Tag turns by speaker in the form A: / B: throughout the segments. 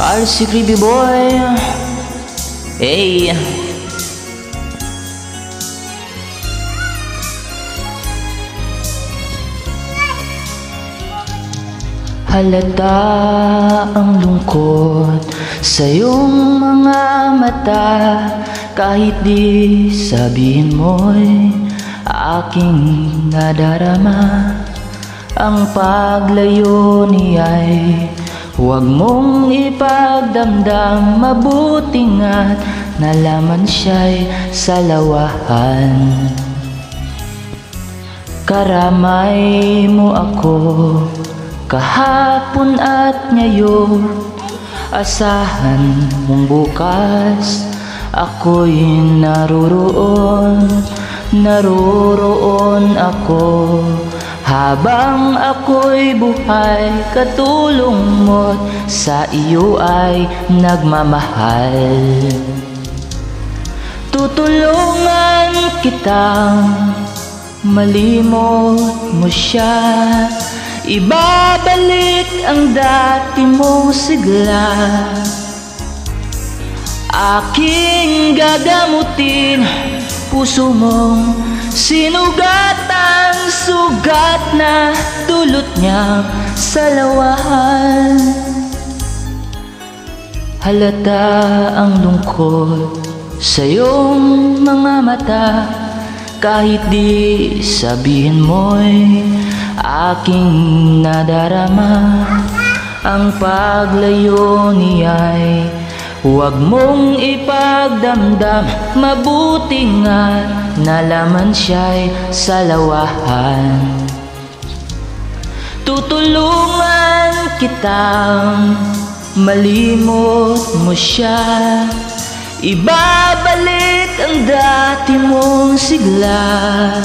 A: RC Creepy Boy. Hey. Halata ang lungkot sa iyong mga mata, kahit di sabihin mo'y aking nadarama. Ang paglayo niya'y huwag mong ipagdamdam, mabuti nga't nalaman siya'y salawahan. Karamay mo ako kahapon at ngayon, asahan mong bukas ako'y naruroon ako. Habang ako'y buhay, katulong mo't sa iyo ay nagmamahal. Tutulungan kitang malimot mo siya, ibabalik ang dati mong sigla. Aking gagamutin puso mong sinugatan, sugat na dulot niyang salawahan. Halata ang lungkot sa iyong mga mata, kahit di sabihin mo'y aking nadarama. Ang paglayo niya'y huwag mong ipagdamdam, mabuti nga nalaman siya'y salawahan. Tutulungan kitang malimot mo siya, ibabalik ang dati mong sigla.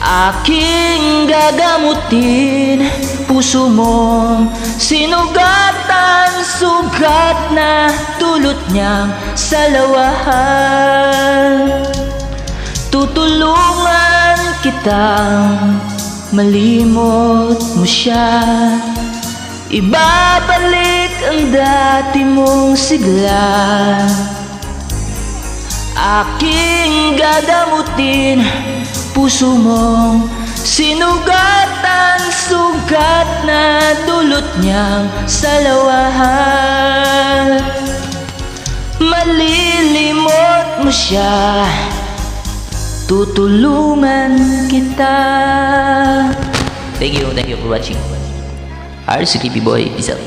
A: Aking gagamutin puso mong sinugatan, sugat na dulot niyang salawahan. Tutulungan kitang malimot mo siya, ibabalik ang dati mong sigla. Aking gagamutin puso mong sinugatan, sugat na dulot niyang salawahan. Malilimot mo siya, tutulungan kita. Thank you for watching. RC Creepy Boy, peace out.